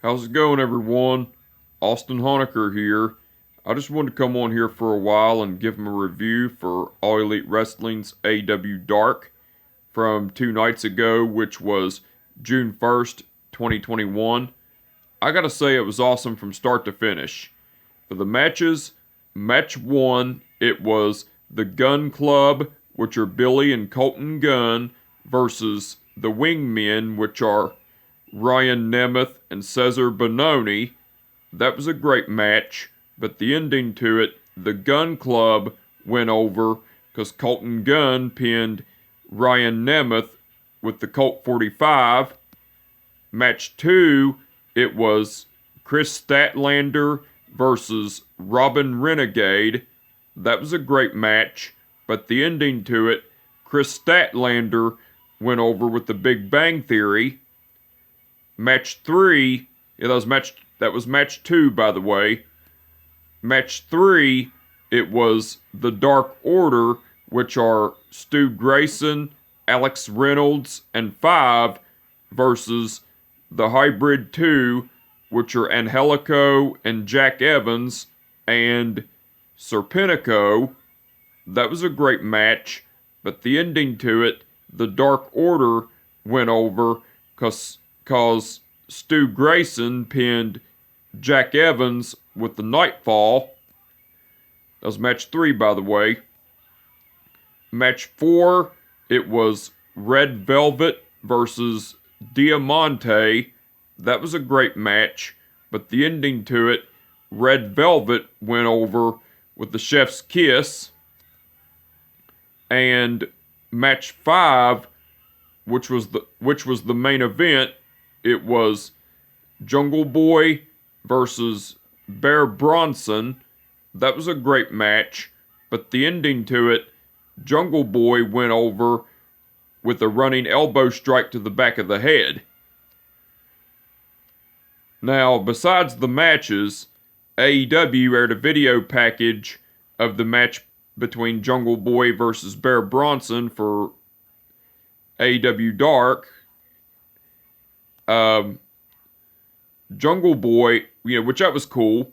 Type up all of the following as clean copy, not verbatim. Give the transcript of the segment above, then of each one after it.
How's it going, everyone? Austin Honecker here. I just wanted to come on here for a while and give him a review for All Elite Wrestling's AEW Dark from 2 nights ago, which was June 1st, 2021. I gotta say, it was awesome from start to finish. For the matches, match one, it was the Gun Club, which are Billy and Colton Gunn, versus the Wingmen, which are Ryan Nemeth and Cesar Bononi. That was a great match, but the ending to it, the Gun Club went over because Colton Gunn pinned Ryan Nemeth with the Colt 45. Match two, it was Chris Statlander versus Robin Renegade. That was a great match, but the ending to it, Chris Statlander went over with the Big Bang Theory. Match three, that was match two, by the way. Match three, it was the Dark Order, which are Stu Grayson, Alex Reynolds, and Five, versus the Hybrid 2, which are Angelico and Jack Evans, and Serpentico. That was a great match, but the ending to it, the Dark Order went over because Stu Grayson pinned Jack Evans with the Nightfall. That was match three, by the way. Match four, it was Red Velvet versus Diamante. That was a great match, but the ending to it, Red Velvet went over with the Chef's Kiss. And match five, which was the main event, it was Jungle Boy versus Bear Bronson. That was a great match, but the ending to it, Jungle Boy went over with a running elbow strike to the back of the head. Now, besides the matches, AEW aired a video package of the match between Jungle Boy versus Bear Bronson for AEW Dark. Jungle Boy, which that was cool.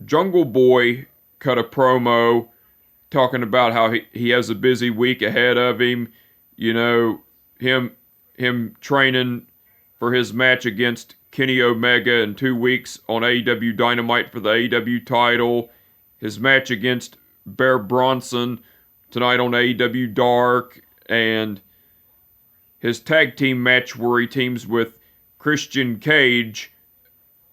Jungle Boy cut a promo talking about how he has a busy week ahead of him. Him training for his match against Kenny Omega in 2 weeks on AEW Dynamite for the AEW title. His match against Bear Bronson tonight on AEW Dark. And his tag team match where he teams with Christian Cage.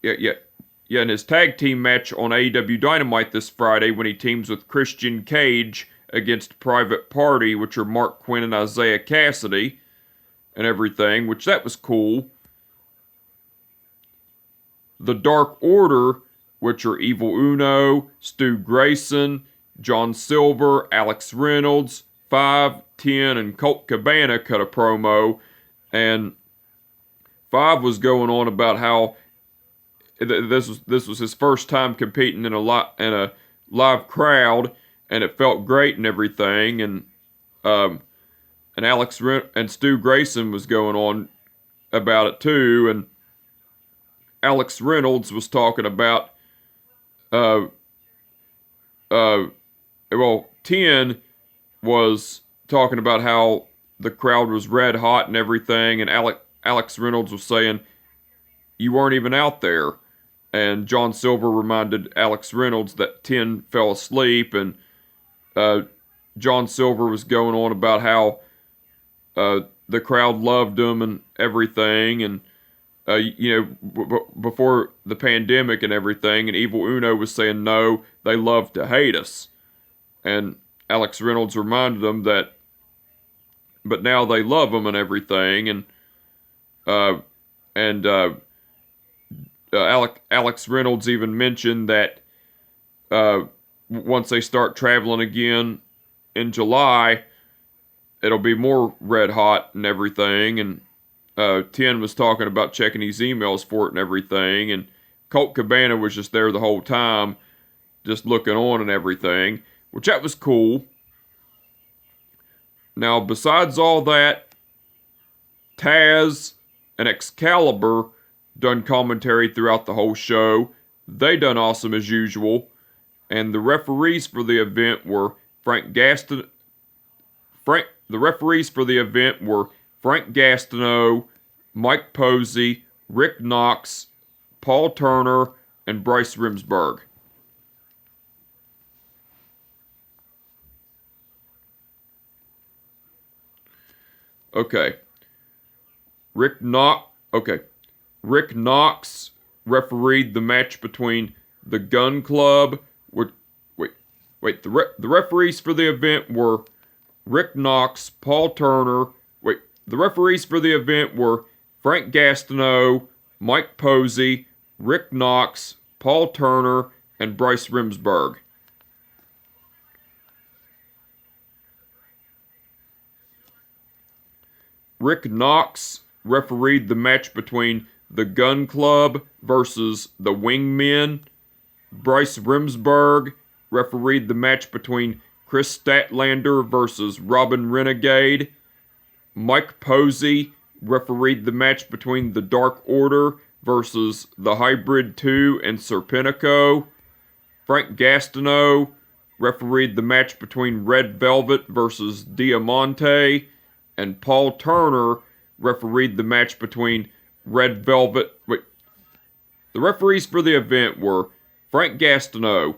And his tag team match on AEW Dynamite this Friday when he teams with Christian Cage against Private Party, which are Mark Quinn and Isaiah Cassidy and everything, which that was cool. The Dark Order, which are Evil Uno, Stu Grayson, John Silver, Alex Reynolds, 5, 10, and Colt Cabana cut a promo, and 5 was going on about how this was his first time competing in a live crowd, and it felt great and everything, and Stu Grayson was going on about it too, and Alex Reynolds was talking about 10 was talking about how the crowd was red hot and everything, and Alex Reynolds was saying, "You weren't even out there." And John Silver reminded Alex Reynolds that 10 fell asleep, and John Silver was going on about how the crowd loved him and everything, and before the pandemic and everything, and Evil Uno was saying, no, they love to hate us. And Alex Reynolds reminded them that, but now they love him and everything, and Alex Reynolds even mentioned that once they start traveling again in July, it'll be more red hot and everything, and 10 was talking about checking his emails for it and everything, and Colt Cabana was just there the whole time, just looking on and everything, which that was cool. Now, besides all that, Taz and Excalibur done commentary throughout the whole show. They done awesome as usual. And the referees for the event were the referees for the event were Frank Gastineau, Mike Posey, Rick Knox, Paul Turner, and Bryce Remsburg. Okay. Rick Knox refereed the match between the Gun Club. The referees for the event were Rick Knox, Paul Turner. The referees for the event were Frank Gastineau, Mike Posey, Rick Knox, Paul Turner, and Bryce Remsburg. Rick Knox refereed the match between the Gun Club versus the Wingmen. Bryce Remsburg refereed the match between Chris Statlander versus Robin Renegade. Mike Posey refereed the match between the Dark Order versus the Hybrid 2 and Serpentico. Frank Gastineau refereed the match between Red Velvet versus Diamante. And Paul Turner refereed the match between Red Velvet. The referees for the event were Frank Gastineau.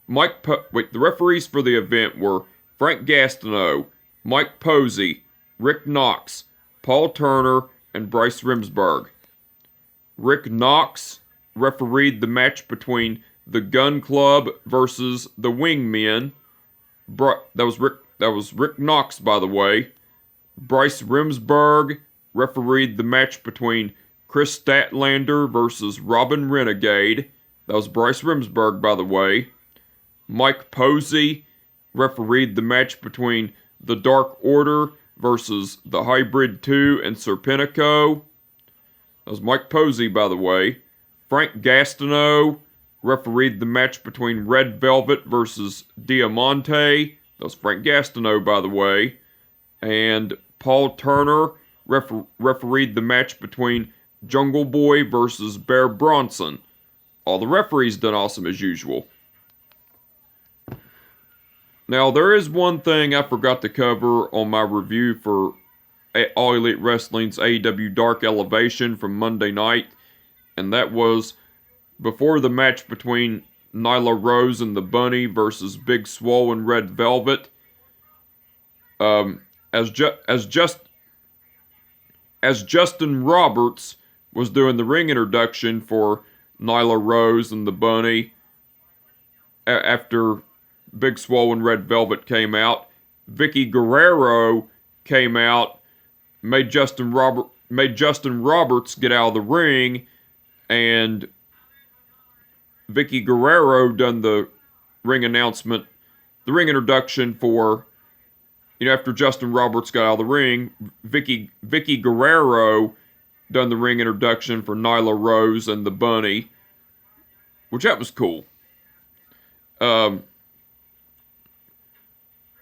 The referees for the event were Frank Gastineau, Mike Posey, Rick Knox, Paul Turner, and Bryce Remsburg. Rick Knox refereed the match between the Gun Club versus the Wingmen. That was Rick Knox, by the way. Bryce Remsburg refereed the match between Chris Statlander versus Robin Renegade. That was Bryce Remsburg, by the way. Mike Posey refereed the match between the Dark Order versus the Hybrid 2 and Serpentico. That was Mike Posey, by the way. Frank Gastineau refereed the match between Red Velvet versus Diamante. That was Frank Gastineau, by the way. And Paul Turner refereed the match between Jungle Boy versus Bear Bronson. All the referees done awesome as usual. Now, there is one thing I forgot to cover on my review for All Elite Wrestling's AEW Dark Elevation from Monday night, and that was before the match between Nyla Rose and the Bunny versus Big Swole and Red Velvet. As Justin Roberts was doing the ring introduction for Nyla Rose and the Bunny after Big Swole and Red Velvet came out, Vicky Guerrero came out, made Justin Roberts get out of the ring, and Vicky Guerrero done the ring introduction for, after Justin Roberts got out of the ring, Vicky Guerrero done the ring introduction for Nyla Rose and the Bunny, which that was cool.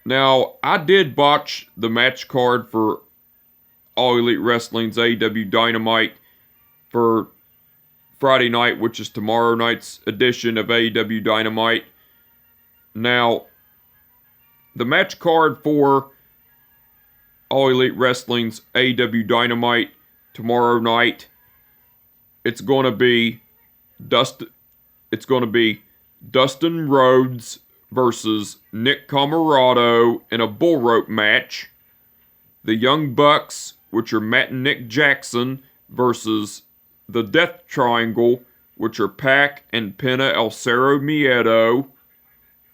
Now, I did botch the match card for All Elite Wrestling's AEW Dynamite for Friday night, which is tomorrow night's edition of AEW Dynamite. Now, the match card for All Elite Wrestling's AEW Dynamite tomorrow night, it's going to be Dustin Rhodes versus Nick Comoroto in a bull rope match. The Young Bucks, which are Matt and Nick Jackson, versus the Death Triangle, which are Pac and Pena El Cerro Miedo.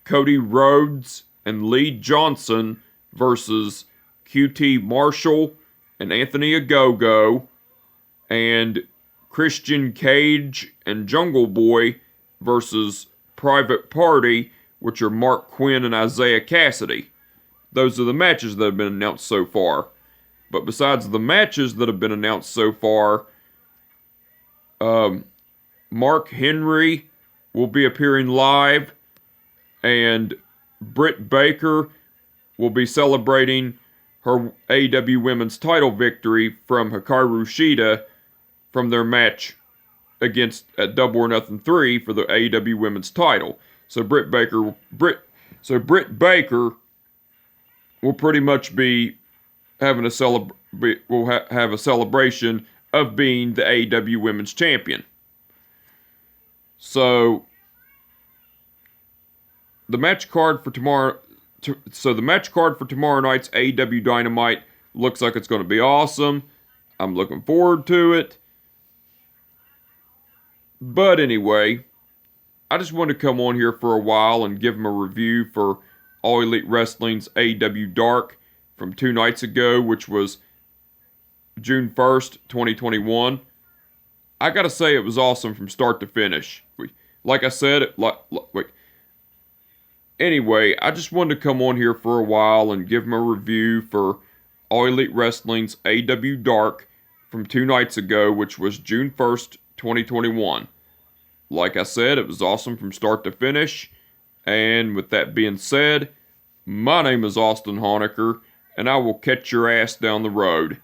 Cody Rhodes and Lee Johnson versus QT Marshall and Anthony Ogogo. And Christian Cage and Jungle Boy versus Private Party, which are Mark Quinn and Isaiah Cassidy. Those are the matches that have been announced so far. But besides the matches that have been announced so far, Mark Henry will be appearing live, and Britt Baker will be celebrating her AEW Women's title victory from Hikaru Shida from their match against at Double or Nothing 3 for the AEW Women's title. So Britt Baker will pretty much be having a have a celebration of being the AEW Women's Champion. So the match card for tomorrow night's AEW Dynamite looks like it's going to be awesome. I'm looking forward to it. But anyway, I just wanted to come on here for a while and give them a review for All Elite Wrestling's AEW Dark from 2 nights ago, which was June 1st, 2021. I gotta say it was awesome from start to finish. Like I said, anyway, I just wanted to come on here for a while and give them a review for All Elite Wrestling's AEW Dark from 2 nights ago, which was June 1st, 2021. Like I said, it was awesome from start to finish. And with that being said, my name is Austin Honecker, and I will catch your ass down the road.